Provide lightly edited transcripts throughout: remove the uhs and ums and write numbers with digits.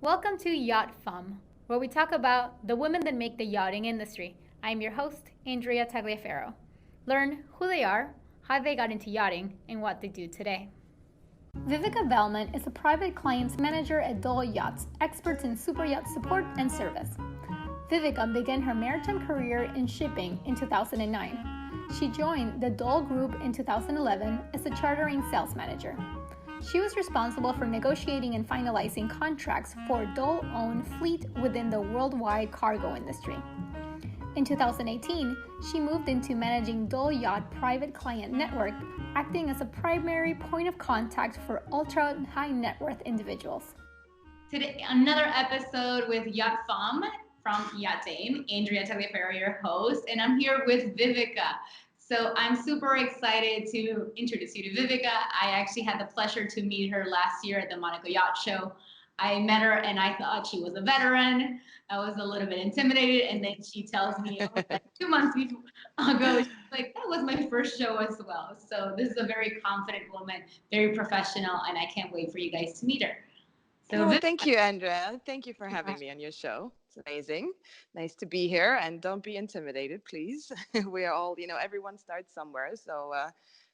Welcome to Yacht Femme, where we talk about the women that make the yachting industry. I'm your host, Andrea Tagliaferro. Learn who they are, how they got into yachting, and what they do today. Vivika Bellmann is a private clients manager at Dohle Yachts, experts in superyacht support and service. Vivika began her maritime career in shipping in 2009. She joined the Döhle Group in 2011 as a chartering sales manager. She was responsible for negotiating and finalizing contracts for Döhle-owned fleet within the worldwide cargo industry. In 2018, she moved into managing Döhle Yacht private client network, acting as a primary point of contact for ultra-high net worth individuals. Today, another episode with Yacht Femme from Yachting. Andrea Tagliaferro, your host, and I'm here with Vivika. So I'm super excited to introduce you to Vivika. I actually had the pleasure to meet her last year at the Monaco Yacht Show. I met her and I thought she was a veteran. I was a little bit intimidated, and then she tells me like 2 months ago, she's like, that was my first show as well. So this is a very confident woman, very professional, and I can't wait for you guys to meet her. So thank you, Andrea. Thank you for having me on your show. It's amazing. Nice to be here, and don't be intimidated, please. We are all, everyone starts somewhere. So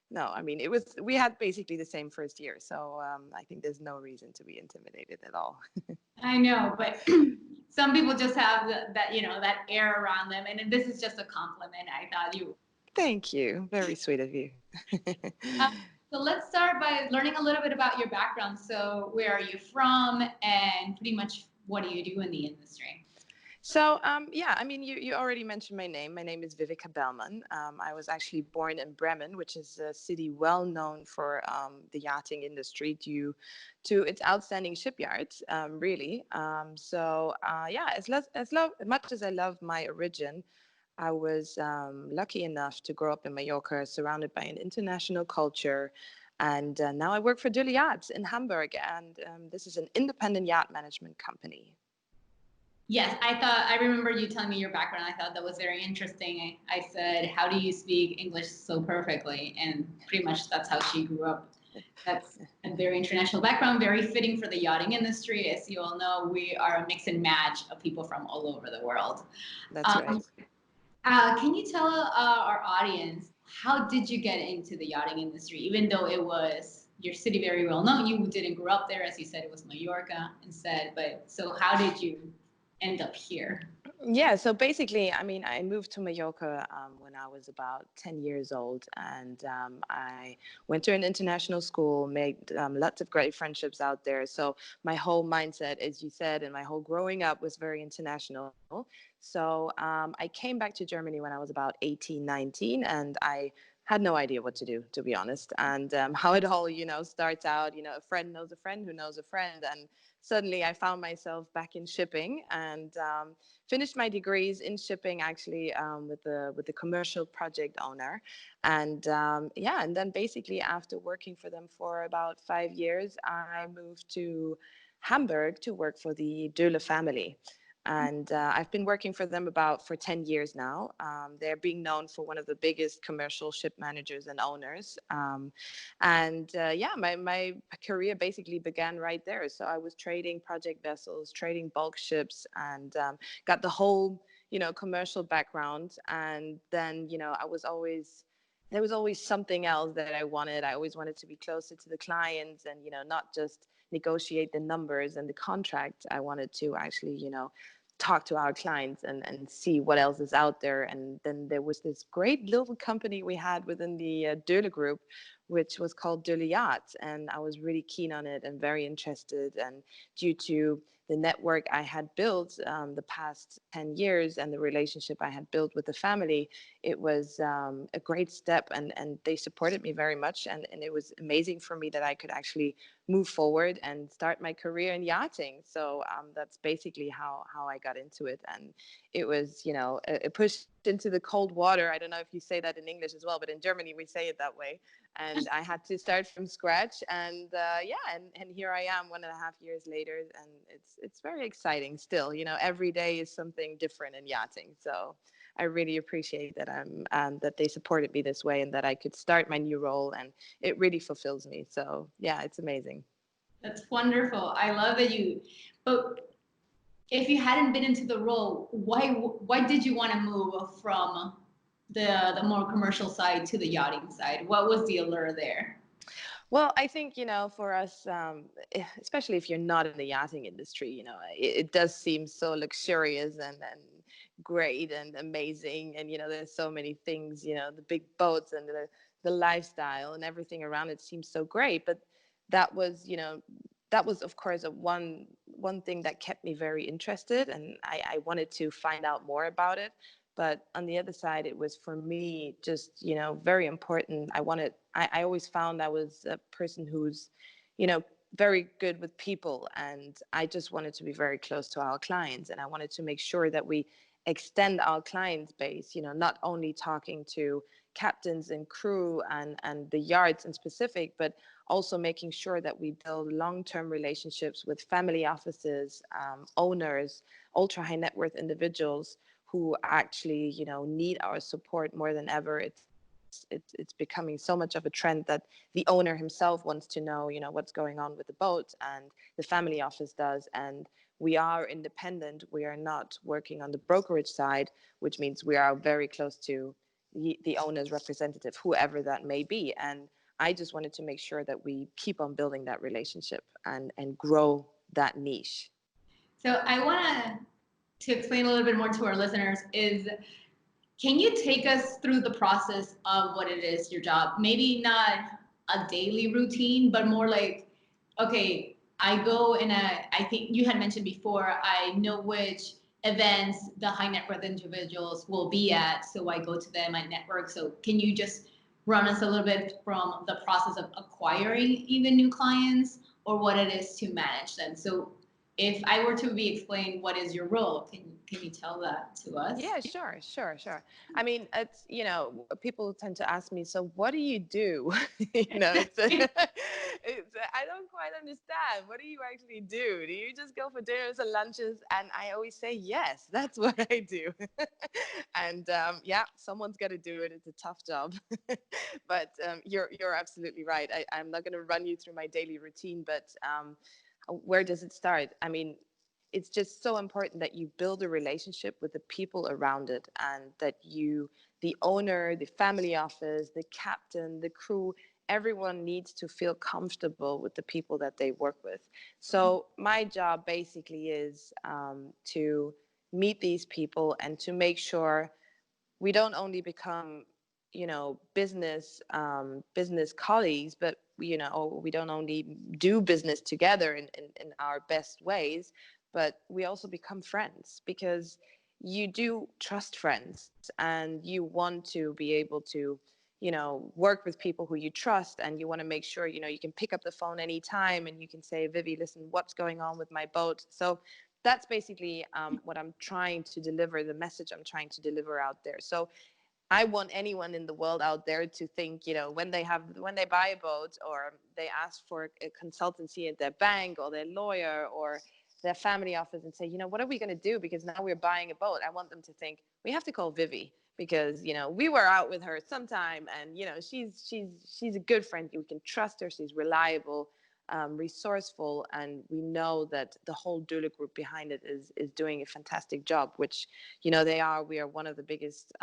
no, I mean, we had basically the same first year. So I think there's no reason to be intimidated at all. I know, but some people just have that air around them. And this is just a compliment. I thought you. Thank you. Very sweet of you. So let's start by learning a little bit about your background. So where are you from, and pretty much what do you do in the industry? So, you already mentioned my name. My name is Vivika Bellmann. I was actually born in Bremen, which is a city well known for the yachting industry due to its outstanding shipyards, really. As much as I love my origin, I was lucky enough to grow up in Mallorca, surrounded by an international culture. And now I work for Döhle Yachts in Hamburg, and this is an independent yacht management company. Yes, I remember you telling me your background. I thought that was very interesting. I said, how do you speak English so perfectly? And pretty much that's how she grew up. That's a very international background, very fitting for the yachting industry. As you all know, we are a mix and match of people from all over the world. That's right. Can you tell our audience, how did you get into the yachting industry? Even though it was your city very well known, you didn't grow up there. As you said, it was Mallorca instead. But so how did you end up here? Yeah, so basically, I moved to Mallorca when I was about 10 years old, and I went to an international school, made lots of great friendships out there. So my whole mindset, as you said, and my whole growing up was very international. So I came back to Germany when I was about 18, 19, and I had no idea what to do, to be honest. And how it all, starts out, a friend knows a friend who knows a friend. And suddenly I found myself back in shipping, and finished my degrees in shipping, actually, with the commercial project owner. And and then basically after working for them for about 5 years, I moved to Hamburg to work for the Döhle family. And I've been working for them for 10 years now. They're being known for one of the biggest commercial ship managers and owners. My career basically began right there. So I was trading project vessels, trading bulk ships, and got the whole, commercial background. And then, there was always something else that I wanted. I always wanted to be closer to the clients and, not just negotiate the numbers and the contract. I wanted to actually, talk to our clients and see what else is out there. And then there was this great little company we had within the Döhle Group, which was called Döhle Yachts. And I was really keen on it and very interested. And due to the network I had built the past 10 years and the relationship I had built with the family, it was a great step, and they supported me very much. And it was amazing for me that I could actually move forward and start my career in yachting. So that's basically how I got into it. And it was, a push into the cold water. I don't know if you say that in English as well, but in Germany we say it that way. And I had to start from scratch. And and here I am 1.5 years later, and it's very exciting still. Every day is something different in yachting. So I really appreciate that that they supported me this way and that I could start my new role, and it really fulfills me. So yeah, it's amazing. That's wonderful. I love that you, but if you hadn't been into the role, why did you want to move from the more commercial side to the yachting side? What was the allure there? Well, I think, for us, especially if you're not in the yachting industry, it does seem so luxurious and great and amazing. And, there's so many things, the big boats and the lifestyle and everything around it seems so great. But that was, that was, of course, one thing that kept me very interested. And I wanted to find out more about it. But on the other side, it was for me just, very important. I always found I was a person who's, very good with people. And I just wanted to be very close to our clients. And I wanted to make sure that we extend our clients base, not only talking to captains and crew and the yards in specific, but also making sure that we build long-term relationships with family offices, owners, ultra high net worth individuals who actually, need our support more than ever. It's becoming so much of a trend that the owner himself wants to know, what's going on with the boat, and the family office does. And we are independent. We are not working on the brokerage side, which means we are very close to the owner's representative, whoever that may be. And I just wanted to make sure that we keep on building that relationship and grow that niche. So I want to explain a little bit more to our listeners is, can you take us through the process of what it is, your job? Maybe not a daily routine, but more like, okay, I go in I think you had mentioned before, I know which events the high net worth individuals will be at. So I go to them, I network. So can you just run us a little bit from the process of acquiring even new clients or what it is to manage them? So if I were to be explained what is your role, can you tell that to us? Yeah, sure. I mean, it's, people tend to ask me, so what do you do? It's, I don't quite understand. What do you actually do? Do you just go for dinners and lunches? And I always say, yes, that's what I do. And yeah, someone's got to do it. It's a tough job. But you're absolutely right. I'm not going to run you through my daily routine, but where does it start? I mean, it's just so important that you build a relationship with the people around it, and that the owner, the family office, the captain, the crew, everyone needs to feel comfortable with the people that they work with. So my job basically is to meet these people and to make sure we don't only become, business colleagues, but or we don't only do business together in our best ways, but we also become friends, because you do trust friends and you want to be able to work with people who you trust, and you want to make sure you can pick up the phone anytime and you can say, Vivi, listen, what's going on with my boat? So that's basically what I'm trying to deliver, the message I'm trying to deliver out there. So I want anyone in the world out there to think, when they buy a boat, or they ask for a consultancy at their bank or their lawyer or their family office, and say, what are we going to do? Because now we're buying a boat. I want them to think, we have to call Vivi, because, we were out with her sometime, and, she's a good friend. We can trust her. She's reliable, resourceful, and we know that the whole Döhle Group behind it is doing a fantastic job, which, we are one of the biggest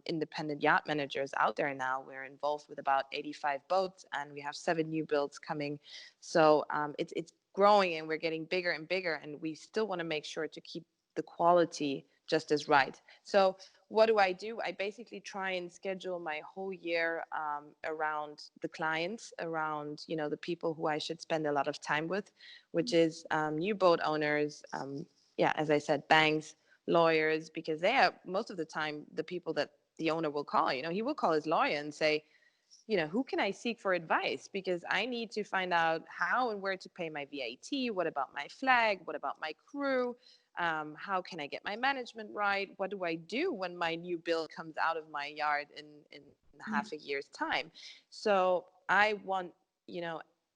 independent yacht managers out there now. We're involved with about 85 boats, and we have 7 new builds coming. So it's growing, and we're getting bigger and bigger, and we still want to make sure to keep the quality just as right. So what do? I basically try and schedule my whole year around the clients, around the people who I should spend a lot of time with, which is new boat owners, yeah, as I said, banks, lawyers, because they are most of the time the people that the owner will call. He will call his lawyer and say, who can I seek for advice? Because I need to find out how and where to pay my VAT. What about my flag? What about my crew? How can I get my management right? What do I do when my new build comes out of my yard in half a year's time? So I want,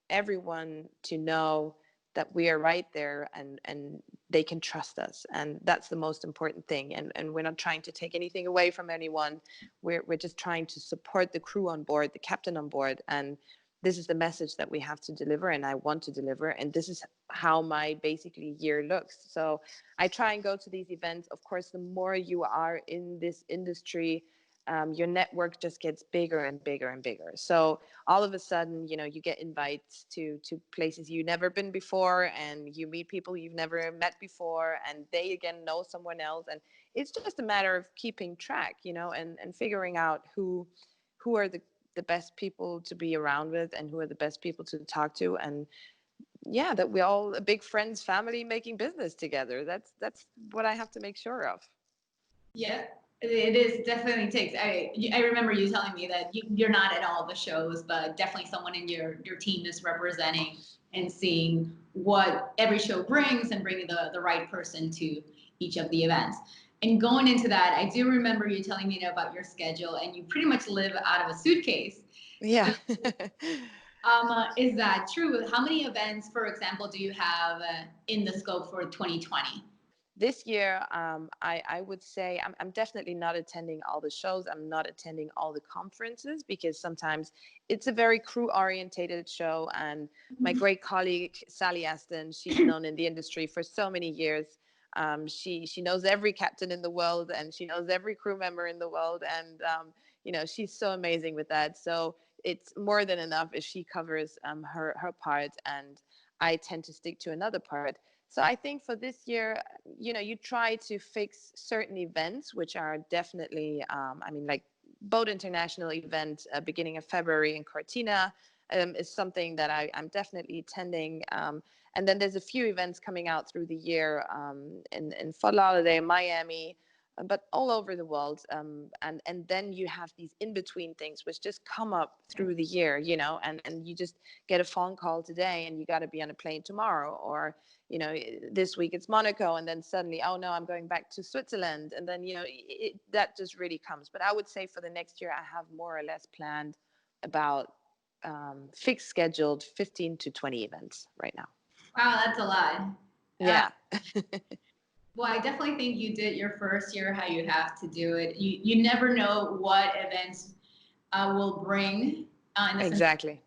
everyone to know that we are right there, and they can trust us. And that's the most important thing. And we're not trying to take anything away from anyone. We're just trying to support the crew on board, the captain on board, and this is the message that we have to deliver and I want to deliver. And this is how my basically year looks. So I try and go to these events. Of course, the more you are in this industry, your network just gets bigger and bigger and bigger. So all of a sudden, you know, you get invites to places you've never been before, and you meet people you've never met before, and they again know someone else. And it's just a matter of keeping track, you know, and figuring out who are the best people to be around with and who are the best people to talk to. And yeah, that we're all a big friends family making business together. That's what I have to make sure of. Yeah, it is definitely takes. I remember you telling me that you're not at all the shows, but definitely someone in your team is representing and seeing what every show brings and bringing the right person to each of the events. And going into that, I do remember you telling me about your schedule, and you pretty much live out of a suitcase. Yeah. Is that true? How many events, for example, do you have in the scope for 2020? This year, I would say I'm definitely not attending all the shows. I'm not attending all the conferences because sometimes it's a very crew-orientated show. And my great colleague, Sally Aston, she's known in the industry for so many years. She knows every captain in the world, and she knows every crew member in the world. And, you know, she's so amazing with that. So it's more than enough if she covers her part, and I tend to stick to another part. So I think for this year, you know, you try to fix certain events, which are definitely, I mean, like Boat International event, beginning of February in Cortina, is something that I'm definitely attending. And then there's a few events coming out through the year in Fort Lauderdale, Miami, but all over the world. And then you have these in-between things which just come up through the year, you know, and you just get a phone call today and you got to be on a plane tomorrow, or you know, this week it's Monaco, and then suddenly, oh no, I'm going back to Switzerland. And then, you know, that just really comes. But I would say for the next year, I have more or less planned about fixed scheduled 15 to 20 events right now. Wow, that's a lot. Yeah. Well, I definitely think you did your first year how you have to do it. You never know what events will bring in the Exactly.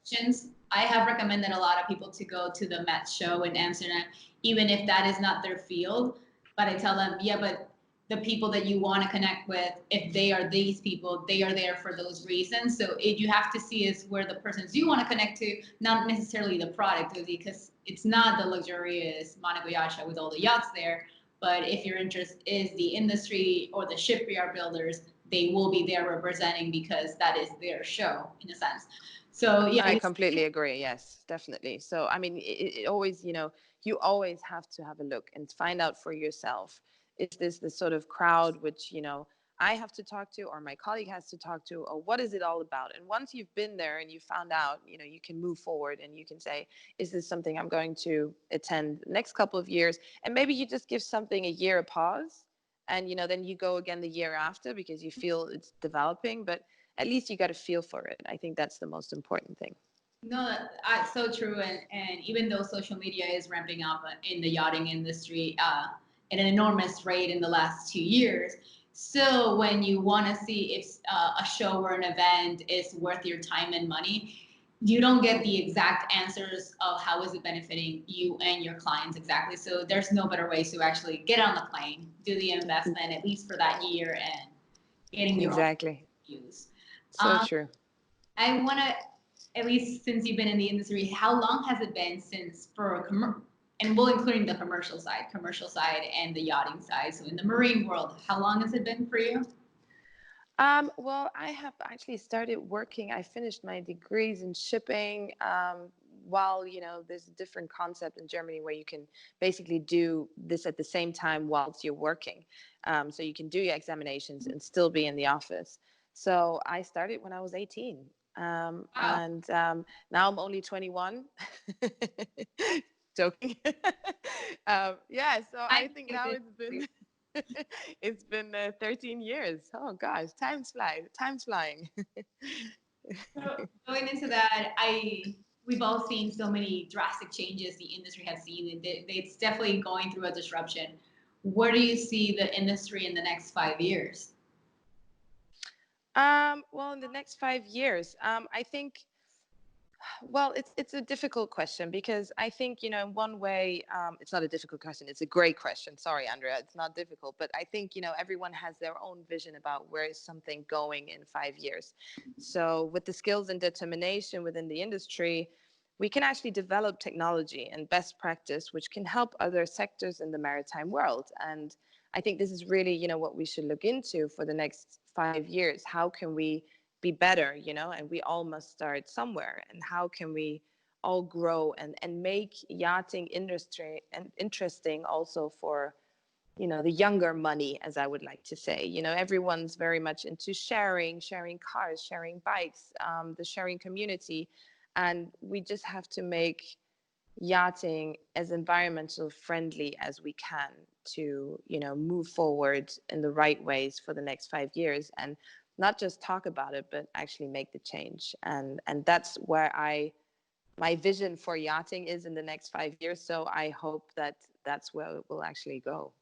I have recommended a lot of people to go to the Met show in Amsterdam, even if that is not their field. But I tell them, yeah, but the people that you want to connect with, if they are these people, they are there for those reasons. So you have to see is where the persons you want to connect to, not necessarily the product, because it's not the luxurious Monaco yacht show with all the yachts there. But if your interest is the industry or the shipyard builders, they will be there representing because that is their show in a sense. So yeah, I completely agree. Yes, definitely. So, I mean, it always, you know, you always have to have a look and find out for yourself. Is this the sort of crowd which, you know, I have to talk to, or my colleague has to talk to, or what is it all about? And once you've been there and you found out, you know, you can move forward and you can say, is this something I'm going to attend the next couple of years? And maybe you just give something a year a pause, and, you know, then you go again the year after because you feel it's developing. But at least you got a feel for it. I think that's the most important thing. no, so true. And even though social media is ramping up in the yachting industry at an enormous rate in the last 2 years, still when you want to see if a show or an event is worth your time and money, you don't get the exact answers of how is it benefiting you and your clients exactly. So there's no better way to actually get on the plane, do the investment at least for that year, and getting your own Exactly. views. So true. I want to, at least since you've been in the industry, how long has it been since for and we'll including the commercial side and the yachting side. So in the marine world, how long has it been for you? Well, I have actually started working. I finished my degrees in shipping. While, you know, there's a different concept in Germany where you can basically do this at the same time whilst you're working. So you can do your examinations and still be in the office. So I started when I was 18. Wow. And now I'm only 21. Joking. Yeah, so I think now it's been 13 years. Oh gosh, time's flying. So going into that, we've all seen so many drastic changes the industry has seen. It's definitely going through a disruption. Where do you see the industry in the next 5 years? Well, in the next 5 years, I think Well, it's a difficult question because I think, in one way, it's not a difficult question. It's a great question. Sorry, Andrea, it's not difficult, but I think, everyone has their own vision about where is something going in 5 years. So with the skills and determination within the industry, we can actually develop technology and best practice, which can help other sectors in the maritime world. And I think this is really, what we should look into for the next 5 years. How can we be better, and we all must start somewhere. And how can we all grow and make yachting industry and interesting also for, the younger money, as I would like to say. Everyone's very much into sharing cars, sharing bikes, the sharing community. And we just have to make yachting as environmental friendly as we can to, move forward in the right ways for the next 5 years, and not just talk about it, but actually make the change. And that's where my vision for yachting is in the next 5 years. So I hope that that's where it will actually go.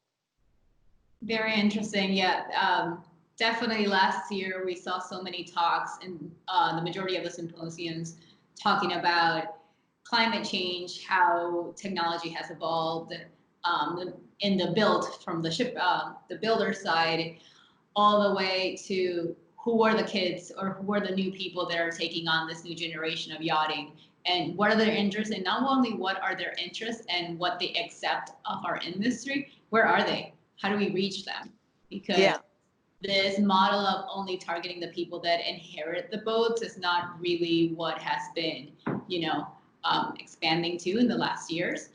Very interesting. Yeah. Definitely last year we saw so many talks in the majority of the symposiums talking about climate change, how technology has evolved in the build from the ship, the builder side, all the way to who are the kids or who are the new people that are taking on this new generation of yachting, and what are their interests, and not only what are their interests and what they accept of our industry, where are they? How do we reach them? Because this model of only targeting the people that inherit the boats is not really what has been, expanding to in the last years.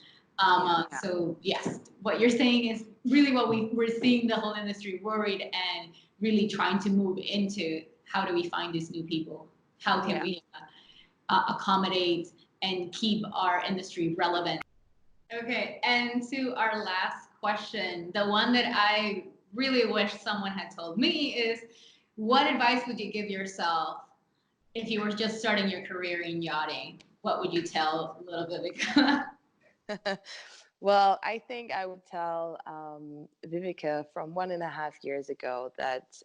So yes, what you're saying is really what we're seeing the whole industry worried and really trying to move into. How do we find these new people? How can we accommodate and keep our industry relevant? Okay, and to our last question, the one that I really wish someone had told me is, what advice would you give yourself if you were just starting your career in yachting? What would you tell little Vivika? Well, I think I would tell Vivika from 1.5 years ago that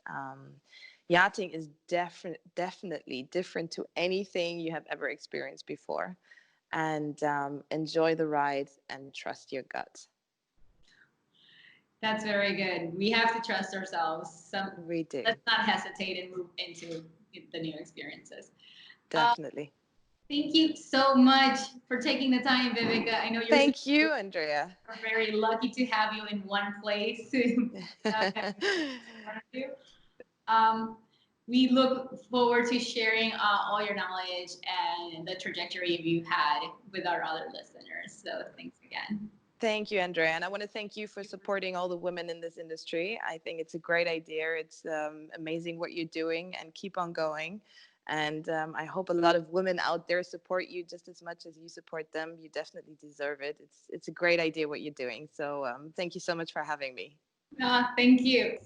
yachting is definitely different to anything you have ever experienced before. And enjoy the ride and trust your gut. That's very good. We have to trust ourselves. We do. Let's not hesitate and move into the new experiences. Definitely. Thank you so much for taking the time, Vivika. I know you're. Thank you, Andrea. We're very lucky to have you in one place. We look forward to sharing all your knowledge and the trajectory you've had with our other listeners. So thanks again. Thank you, Andrea. And I want to thank you for supporting all the women in this industry. I think it's a great idea. It's amazing what you're doing, and keep on going. And I hope a lot of women out there support you just as much as you support them. You definitely deserve it. It's a great idea what you're doing. So thank you so much for having me. Thank you.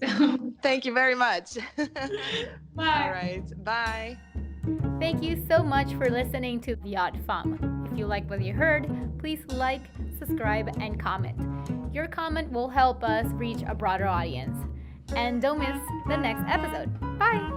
Thank you very much. Bye. All right. Bye. Thank you so much for listening to Yacht Femme. If you like what you heard, please like, subscribe, and comment. Your comment will help us reach a broader audience. And don't miss the next episode. Bye!